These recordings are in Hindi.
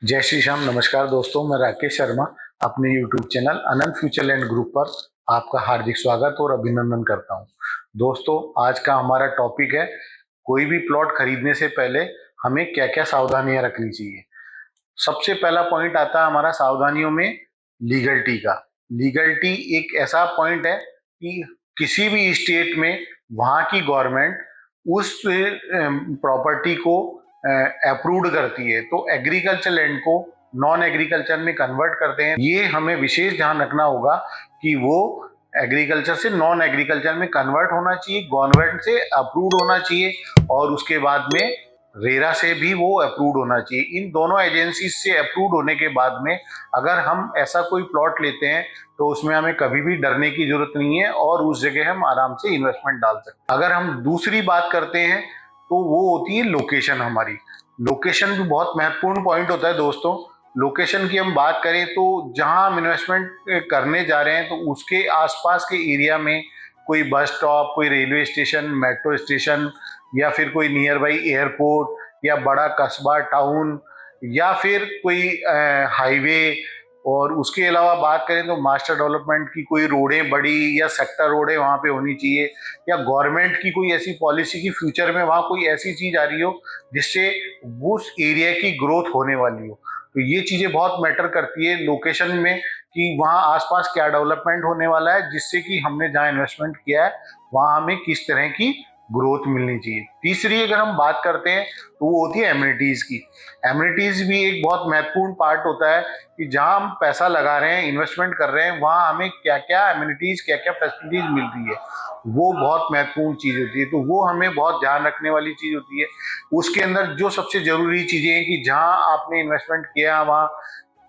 जय श्री श्याम। नमस्कार दोस्तों, मैं राकेश शर्मा अपने YouTube चैनल अनंत फ्यूचरलैंड ग्रुप पर आपका हार्दिक स्वागत और अभिनंदन करता हूं। दोस्तों, आज का हमारा टॉपिक है कोई भी प्लॉट खरीदने से पहले हमें क्या क्या सावधानियां रखनी चाहिए। सबसे पहला पॉइंट आता है हमारा सावधानियों में लीगलिटी का। लीगलिटी एक ऐसा पॉइंट है कि किसी भी स्टेट में वहां की गवर्नमेंट उस प्रॉपर्टी को अप्रूव्ड करती है, तो एग्रीकल्चर लैंड को नॉन एग्रीकल्चर में कन्वर्ट करते हैं। ये हमें विशेष ध्यान रखना होगा कि वो एग्रीकल्चर से नॉन एग्रीकल्चर में कन्वर्ट होना चाहिए, गवर्नमेंट से अप्रूव्ड होना चाहिए और उसके बाद में रेरा से भी वो अप्रूव्ड होना चाहिए। इन दोनों एजेंसी से अप्रूव्ड होने के बाद में अगर हम ऐसा कोई प्लॉट लेते हैं तो उसमें हमें कभी भी डरने की जरूरत नहीं है और उस जगह हम आराम से इन्वेस्टमेंट डाल सकते हैं। अगर हम दूसरी बात करते हैं तो वो होती है लोकेशन। हमारी लोकेशन भी बहुत महत्वपूर्ण पॉइंट होता है दोस्तों। लोकेशन की हम बात करें तो जहां हम इन्वेस्टमेंट करने जा रहे हैं तो उसके आसपास के एरिया में कोई बस स्टॉप, कोई रेलवे स्टेशन, मेट्रो स्टेशन या फिर कोई नियर बाई एयरपोर्ट या बड़ा कस्बा टाउन या फिर कोई हाईवे, और उसके अलावा बात करें तो मास्टर डेवलपमेंट की कोई रोडें बड़ी या सेक्टर रोडें वहाँ पे होनी चाहिए, या गवर्नमेंट की कोई ऐसी पॉलिसी की फ्यूचर में वहाँ कोई ऐसी चीज आ रही हो जिससे उस एरिया की ग्रोथ होने वाली हो। तो ये चीजें बहुत मैटर करती है लोकेशन में कि वहाँ आसपास क्या डेवलपमेंट होने वाला है, जिससे कि हमने जहाँ इन्वेस्टमेंट किया है वहाँ हमें किस तरह की ग्रोथ मिलनी चाहिए। तीसरी अगर हम बात करते हैं तो वो होती है एमिनिटीज की। एमिनिटीज भी एक बहुत महत्वपूर्ण पार्ट होता है कि जहां हम पैसा लगा रहे हैं, इन्वेस्टमेंट कर रहे हैं, वहां हमें क्या क्या एमिनिटीज, क्या क्या फैसिलिटीज मिल रही है, वो बहुत महत्वपूर्ण चीज होती है। तो वो हमें बहुत ध्यान रखने वाली चीज होती है। उसके अंदर जो सबसे जरूरी चीजें हैं कि जहां आपने इन्वेस्टमेंट किया वहां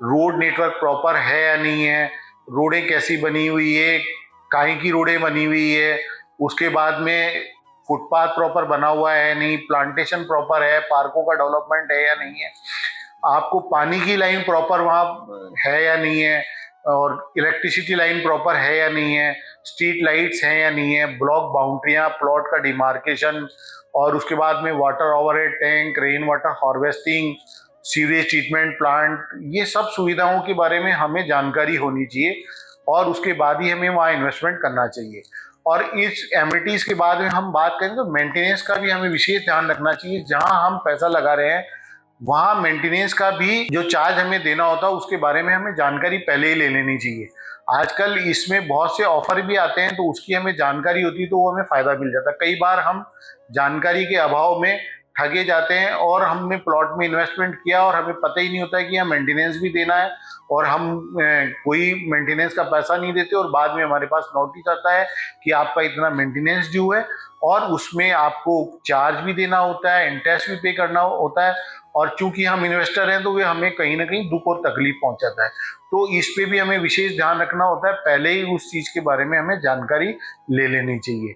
रोड नेटवर्क प्रॉपर है या नहीं है, रोडें कैसी बनी हुई है, काहे की रोडें बनी हुई है, उसके बाद में फुटपाथ प्रॉपर बना हुआ है नहीं, प्लांटेशन प्रॉपर है, पार्कों का डेवलपमेंट है या नहीं है, आपको पानी की लाइन प्रॉपर वहां है या नहीं है, और इलेक्ट्रिसिटी लाइन प्रॉपर है या नहीं है, स्ट्रीट लाइट्स हैं या नहीं है, ब्लॉक बाउंड्रियां, प्लॉट का डिमार्केशन, और उसके बाद में water overhead tank, rain water harvesting, sewage treatment plant, ये सब सुविधाओं के बारे में हमें जानकारी होनी चाहिए और उसके बाद ही हमें वहाँ इन्वेस्टमेंट करना चाहिए। और इस एमिनिटीज के बाद में हम बात करें तो मेंटेनेंस का भी हमें विशेष ध्यान रखना चाहिए। जहां हम पैसा लगा रहे हैं वहां मेंटेनेंस का भी जो चार्ज हमें देना होता है उसके बारे में हमें जानकारी पहले ही ले लेनी चाहिए। आजकल इसमें बहुत से ऑफर भी आते हैं तो उसकी हमें जानकारी होती है तो वो हमें फायदा मिल जाता है। कई बार हम जानकारी के अभाव में ठगे जाते हैं और हमने प्लॉट में इन्वेस्टमेंट किया और हमें पता ही नहीं होता है कि यहाँ मेंटेनेंस भी देना है, और हम कोई मेंटेनेंस का पैसा नहीं देते और बाद में हमारे पास नोटिस आता है कि आपका इतना मेंटेनेंस ड्यू है और उसमें आपको चार्ज भी देना होता है, इंटरेस्ट भी पे करना होता है, और चूंकि हम इन्वेस्टर हैं तो वे हमें कहीं ना कहीं दुख और तकलीफ पहुंचाता है। तो इस पे भी हमें विशेष ध्यान रखना होता है, पहले ही उस चीज के बारे में हमें जानकारी ले लेनी चाहिए।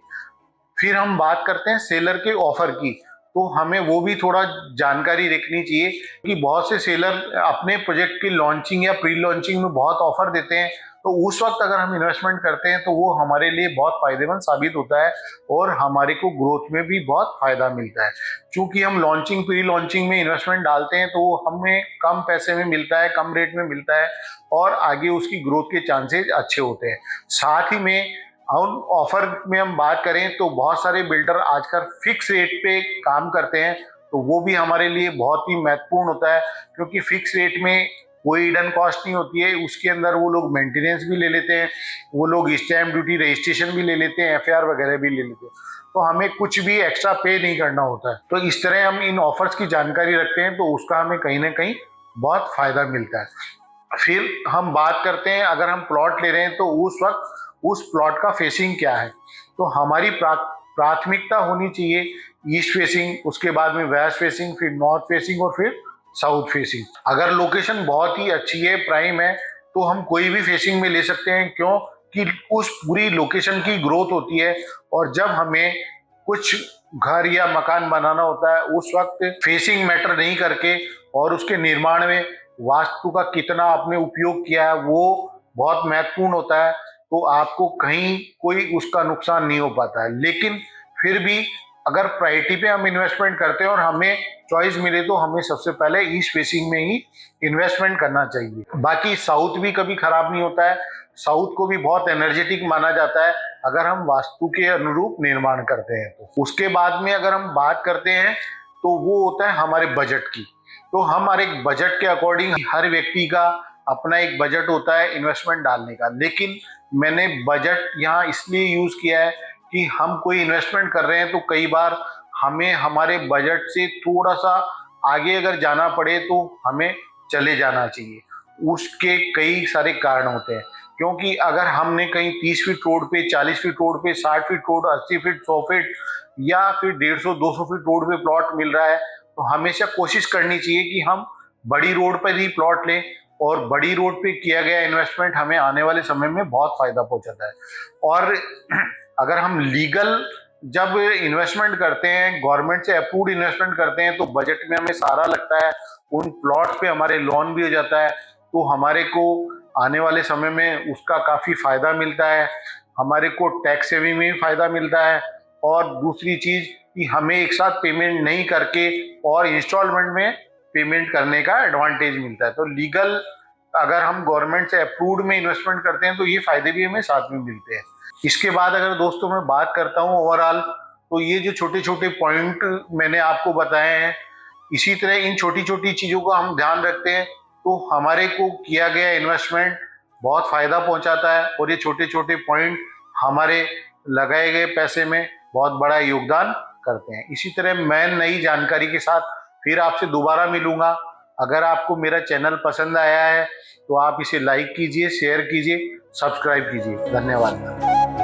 फिर हम बात करते हैं सेलर के ऑफर की, तो हमें वो भी थोड़ा जानकारी रखनी चाहिए कि बहुत से सेलर अपने प्रोजेक्ट की लॉन्चिंग या प्री लॉन्चिंग में बहुत ऑफर देते हैं, तो उस वक्त अगर हम इन्वेस्टमेंट करते हैं तो वो हमारे लिए बहुत फायदेमंद साबित होता है और हमारे को ग्रोथ में भी बहुत फायदा मिलता है। क्योंकि हम लॉन्चिंग प्री लॉन्चिंग में इन्वेस्टमेंट डालते हैं तो हमें कम पैसे में मिलता है, कम रेट में मिलता है और आगे उसकी ग्रोथ के चांसेस अच्छे होते हैं। साथ ही में उन ऑफर में हम बात करें तो बहुत सारे बिल्डर आजकल फिक्स रेट पे काम करते हैं, तो वो भी हमारे लिए बहुत ही महत्वपूर्ण होता है क्योंकि फिक्स रेट में कोई हिडन कॉस्ट नहीं होती है। उसके अंदर वो लोग मेंटेनेंस भी ले लेते हैं, वो लोग स्टैम्प ड्यूटी, रजिस्ट्रेशन भी ले लेते हैं, एफआईआर वगैरह भी ले लेते हैं, तो हमें कुछ भी एक्स्ट्रा पे नहीं करना होता है। तो इस तरह हम इन ऑफर्स की जानकारी रखते हैं तो उसका हमें कहीं ना कहीं बहुत फायदा मिलता है। फिर हम बात करते हैं अगर हम प्लॉट ले रहे हैं तो उस वक्त उस प्लॉट का फेसिंग क्या है, तो हमारी प्राथमिकता होनी चाहिए ईस्ट फेसिंग, उसके बाद में वेस्ट फेसिंग, फिर नॉर्थ फेसिंग और फिर साउथ फेसिंग। अगर लोकेशन बहुत ही अच्छी है, प्राइम है, तो हम कोई भी फेसिंग में ले सकते हैं, क्यों कि उस पूरी लोकेशन की ग्रोथ होती है और जब हमें कुछ घर या मकान बनाना होता है उस वक्त फेसिंग मैटर नहीं करके और उसके निर्माण में वास्तु का कितना आपने उपयोग किया है वो बहुत महत्वपूर्ण होता है, तो आपको कहीं कोई उसका नुकसान नहीं हो पाता है। लेकिन फिर भी अगर प्रायोरिटी पे हम इन्वेस्टमेंट करते हैं और हमें चॉइस मिले तो हमें सबसे पहले ईस्ट फेसिंग में ही इन्वेस्टमेंट करना चाहिए। बाकी साउथ भी कभी खराब नहीं होता है, साउथ को भी बहुत एनर्जेटिक माना जाता है अगर हम वास्तु के अनुरूप निर्माण करते हैं तो। उसके बाद में अगर हम बात करते हैं तो वो होता है हमारे बजट की। तो हमारे बजट के अकॉर्डिंग हर व्यक्ति का अपना एक बजट होता है इन्वेस्टमेंट डालने का, लेकिन मैंने बजट यहाँ इसलिए यूज किया है कि हम कोई इन्वेस्टमेंट कर रहे हैं तो कई बार हमें हमारे बजट से थोड़ा सा आगे अगर जाना पड़े तो हमें चले जाना चाहिए। उसके कई सारे कारण होते हैं, क्योंकि अगर हमने कहीं 30 फीट रोड पे, 40 फीट रोड पे, 60 फीट रोड, 80 फीट, 100 फीट या फिर 150-200 फीट रोड पे प्लॉट मिल रहा है तो हमेशा कोशिश करनी चाहिए कि हम बड़ी रोड पर ही प्लॉट लें, और बड़ी रोड पे किया गया इन्वेस्टमेंट हमें आने वाले समय में बहुत फायदा पहुंचाता है। और अगर हम लीगल जब इन्वेस्टमेंट करते हैं, गवर्नमेंट से अप्रूव्ड इन्वेस्टमेंट करते हैं तो बजट में हमें सारा लगता है, उन प्लॉट पे हमारे लोन भी हो जाता है, तो हमारे को आने वाले समय में उसका काफी फायदा मिलता है। हमारे को टैक्स सेविंग में भी फायदा मिलता है, और दूसरी चीज कि हमें एक साथ पेमेंट नहीं करके और इंस्टॉलमेंट में पेमेंट करने का एडवांटेज मिलता है। तो लीगल अगर हम गवर्नमेंट से अप्रूव्ड में इन्वेस्टमेंट करते हैं तो ये फायदे भी हमें साथ में मिलते हैं। इसके बाद अगर दोस्तों मैं बात करता हूँ ओवरऑल, तो ये जो छोटे छोटे पॉइंट मैंने आपको बताए हैं, इसी तरह इन छोटी छोटी चीजों का हम ध्यान रखते हैं तो हमारे को किया गया इन्वेस्टमेंट बहुत फायदा पहुंचाता है, और ये छोटे छोटे पॉइंट हमारे लगाए गए पैसे में बहुत बड़ा योगदान करते हैं। इसी तरह मैं नई जानकारी के साथ फिर आपसे दोबारा मिलूंगा। अगर आपको मेरा चैनल पसंद आया है तो आप इसे लाइक कीजिए, शेयर कीजिए, सब्सक्राइब कीजिए। धन्यवाद।